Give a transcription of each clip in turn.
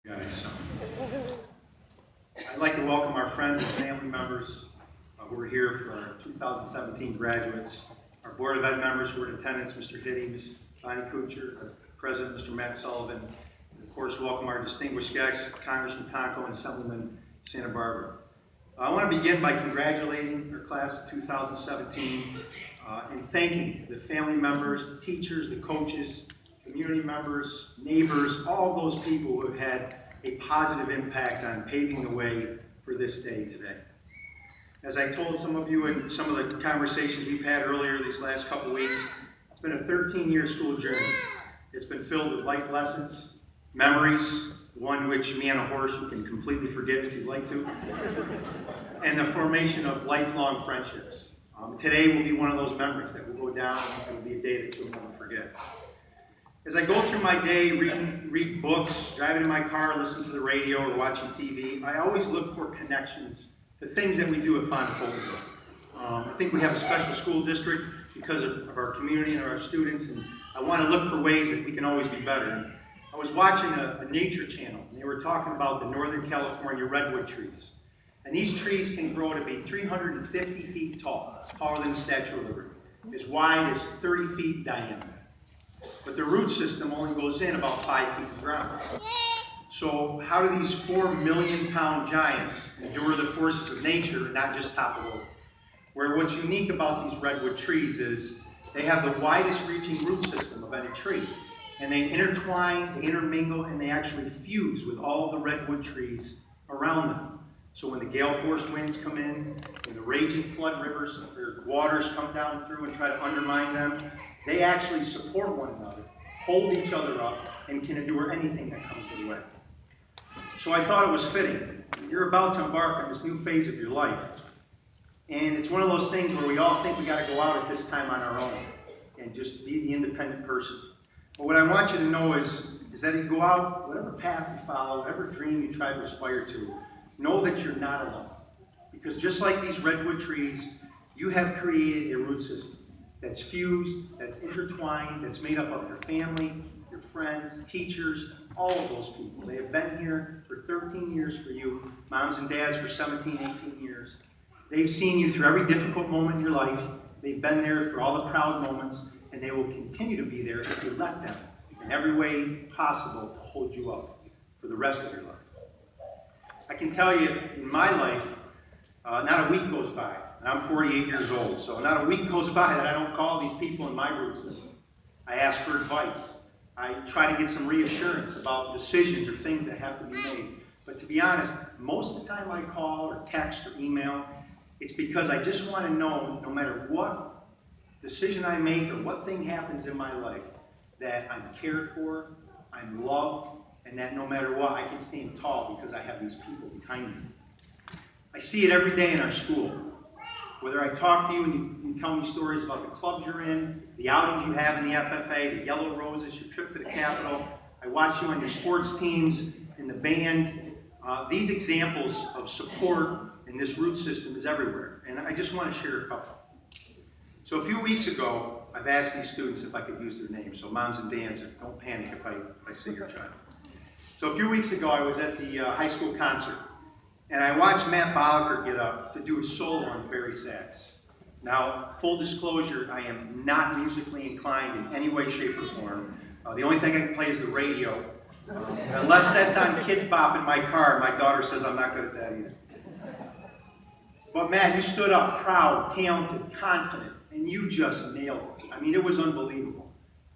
Guys, I'd like to welcome our friends and family members who are here for our 2017 graduates, our Board of Ed members who are in attendance, Mr. Hitty, Ms. Bonnie Kuchar, our President, Mr. Matt Sullivan, and of course welcome our distinguished guests, Congressman Tonko and Assemblyman Santa Barbara. I want to begin by congratulating our class of 2017 and thanking the family members, the teachers, the coaches, community members, neighbors, all of those people who have had a positive impact on paving the way for this day today. As I told some of you in some of the conversations we've had earlier these last couple weeks, it's been a 13-year school journey. It's been filled with life lessons, memories, one which me on a horse you can completely forget if you'd like to, and the formation of lifelong friendships. Today will be one of those memories that will go down and will be a day that you'll never forget. As I go through my day, read books, driving in my car, listen to the radio, or watching TV, I always look for connections to things that we do at Fond Folgerville. I think we have a special school district because of our community and our students, and I want to look for ways that we can always be better. And I was watching a nature channel, and they were talking about the Northern California redwood trees. And these trees can grow to be 350 feet tall, taller than the Statue of Liberty, as wide as 30 feet diameter. But the root system only goes in about 5 feet of ground. So how do these 4 million pound giants endure the forces of nature and not just topple over? Where what's unique about these redwood trees is they have the widest reaching root system of any tree. And they intertwine, they intermingle, and they actually fuse with all of the redwood trees around them. So when the gale force winds come in, when the raging flood rivers or waters come down through and try to undermine them, they actually support one another, hold each other up, and can endure anything that comes their way. So I thought it was fitting. You're about to embark on this new phase of your life. And it's one of those things where we all think we got to go out at this time on our own and just be the independent person. But what I want you to know is that you go out, whatever path you follow, whatever dream you try to aspire to, know that you're not alone. Because just like these redwood trees, you have created a root system that's fused, that's intertwined, that's made up of your family, your friends, teachers, all of those people. They have been here for 13 years for you, moms and dads for 17, 18 years. They've seen you through every difficult moment in your life. They've been there for all the proud moments, and they will continue to be there if you let them in every way possible to hold you up for the rest of your life. I can tell you, in my life, not a week goes by, and I'm 48 years old, so not a week goes by that I don't call these people in my root system. I ask for advice. I try to get some reassurance about decisions or things that have to be made. But to be honest, most of the time I call or text or email, it's because I just want to know, no matter what decision I make or what thing happens in my life, that I'm cared for, I'm loved, and that no matter what, I can stand tall because I have these people behind me. I see it every day in our school. Whether I talk to you and you tell me stories about the clubs you're in, the outings you have in the FFA, the Yellow Roses, your trip to the Capitol, I watch you on your sports teams, in the band. These examples of support in this root system is everywhere, and I just want to share a couple. So a few weeks ago, I've asked these students if I could use their names, so moms and dads, don't panic if I say your child. So a few weeks ago, I was at the high school concert, and I watched Matt Bolliker get up to do a solo on Barry sax. Now, full disclosure, I am not musically inclined in any way, shape, or form. The only thing I can play is the radio. Unless that's on Kids Bop in my car, my daughter says I'm not good at that either. But Matt, you stood up proud, talented, confident, and you just nailed it. I mean, it was unbelievable.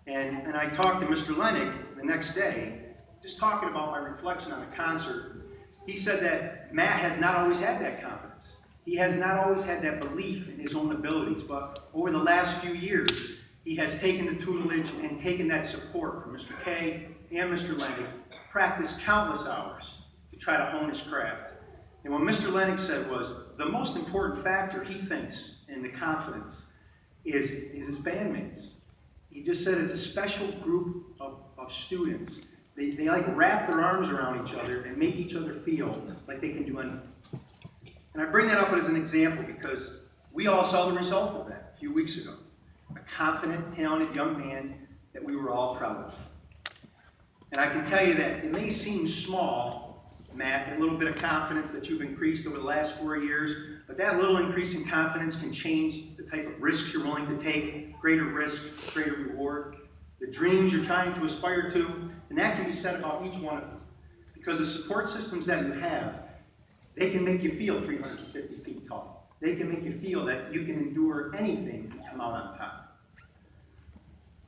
And I talked to Mr. Lennig the next day, just talking about my reflection on the concert. He said that Matt has not always had that confidence. He has not always had that belief in his own abilities, but over the last few years, he has taken the tutelage and taken that support from Mr. K and Mr. Lennig, practiced countless hours to try to hone his craft. And what Mr. Lennig said was, the most important factor he thinks in the confidence is his bandmates. He just said it's a special group of students. They like wrap their arms around each other and make each other feel like they can do anything. And I bring that up as an example because we all saw the result of that a few weeks ago. A confident, talented young man that we were all proud of. And I can tell you that it may seem small, Matt, a little bit of confidence that you've increased over the last 4 years, but that little increase in confidence can change the type of risks you're willing to take, greater risk, greater reward, the dreams you're trying to aspire to, and that can be said about each one of you. Because the support systems that you have, they can make you feel 350 feet tall. They can make you feel that you can endure anything and come out on top.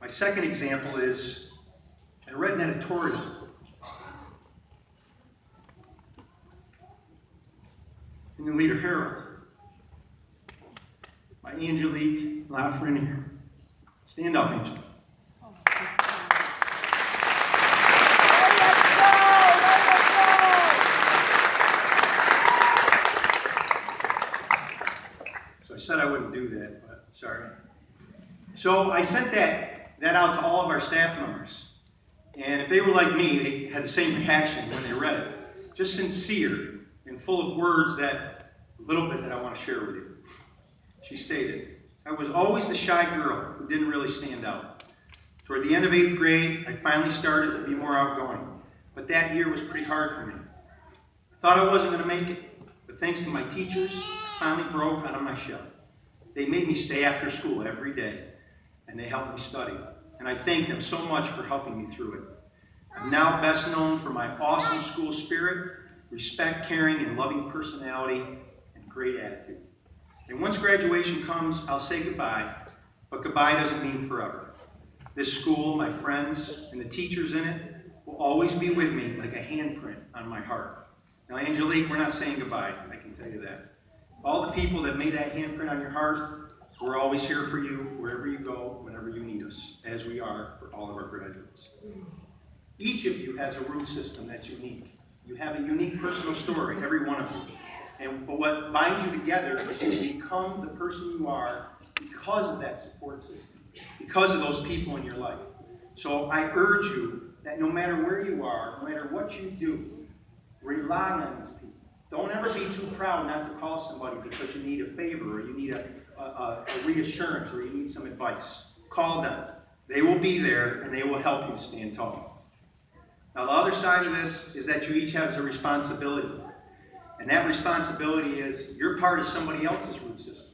My second example is, I read an editorial in the Leader Herald by Angelique Lafreniere. Stand up, Angel. So I said I wouldn't do that, but sorry. So I sent that out to all of our staff members. And if they were like me, they had the same reaction when they read it. Just sincere and full of words that, a little bit that I want to share with you. She stated, I was always the shy girl who didn't really stand out. Toward the end of 8th grade, I finally started to be more outgoing. But that year was pretty hard for me. I thought I wasn't going to make it. But thanks to my teachers, I finally broke out of my shell. They made me stay after school every day. And they helped me study. And I thank them so much for helping me through it. I'm now best known for my awesome school spirit, respect, caring, and loving personality, and great attitude. And once graduation comes, I'll say goodbye, but goodbye doesn't mean forever. This school, my friends, and the teachers in it will always be with me like a handprint on my heart. Now, Angelique, we're not saying goodbye, I can tell you that. All the people that made that handprint on your heart, we're always here for you, wherever you go, whenever you need us, as we are for all of our graduates. Each of you has a root system that's unique. You have a unique personal story, every one of you. But what binds you together is you become the person you are because of that support system, because of those people in your life. So I urge you that no matter where you are, no matter what you do, rely on these people. Don't ever be too proud not to call somebody because you need a favor or you need a reassurance or you need some advice. Call them. They will be there and they will help you to stand tall. Now, the other side of this is that you each have a responsibility. And that responsibility is you're part of somebody else's root system.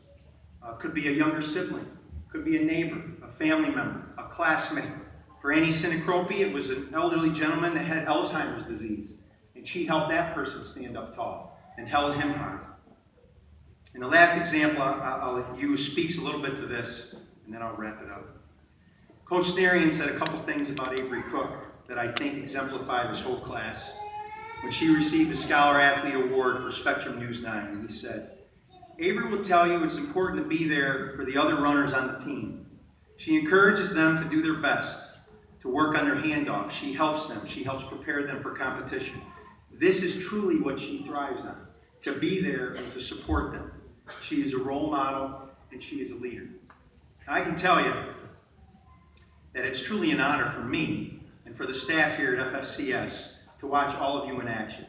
Could be a younger sibling. Could be a neighbor, a family member, a classmate. For Annie Sinacropi, it was an elderly gentleman that had Alzheimer's disease. And she helped that person stand up tall and held him high. And the last example I'll use speaks a little bit to this, and then I'll wrap it up. Coach Starion said a couple things about Avery Cook that I think exemplify this whole class. When she received the Scholar Athlete Award for Spectrum News 9, and he said, Avery will tell you it's important to be there for the other runners on the team. She encourages them to do their best, to work on their handoff. She helps them. She helps prepare them for competition. This is truly what she thrives on, to be there and to support them. She is a role model, and she is a leader. I can tell you that it's truly an honor for me and for the staff here at FFCS to watch all of you in action.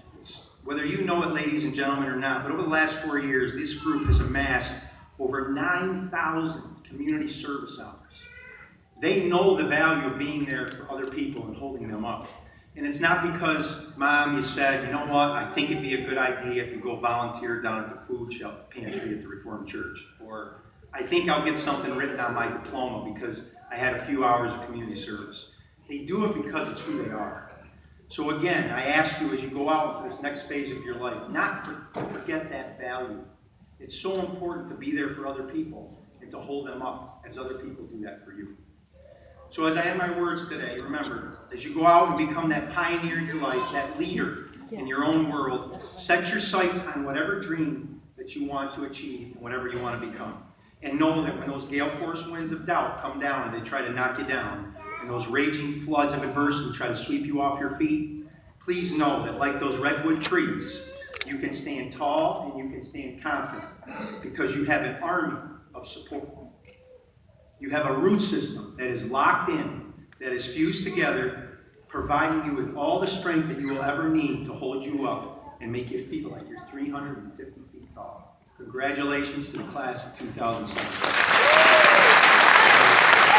Whether you know it, ladies and gentlemen, or not, but over the last 4 years, this group has amassed over 9,000 community service hours. They know the value of being there for other people and holding them up. And it's not because, Mom, you said, you know what, I think it'd be a good idea if you go volunteer down at the food pantry at the Reformed Church. Or, I think I'll get something written on my diploma because I had a few hours of community service. They do it because it's who they are. So again, I ask you as you go out into this next phase of your life, not to forget that value. It's so important to be there for other people and to hold them up as other people do that for you. So as I end my words today, remember, as you go out and become that pioneer in your life, that leader in your own world, set your sights on whatever dream that you want to achieve and whatever you want to become. And know that when those gale force winds of doubt come down and they try to knock you down, and those raging floods of adversity try to sweep you off your feet, please know that like those redwood trees, you can stand tall and you can stand confident because you have an army of support. You have a root system that is locked in, that is fused together, providing you with all the strength that you will ever need to hold you up and make you feel like you're 350 feet tall. Congratulations to the class of 2007.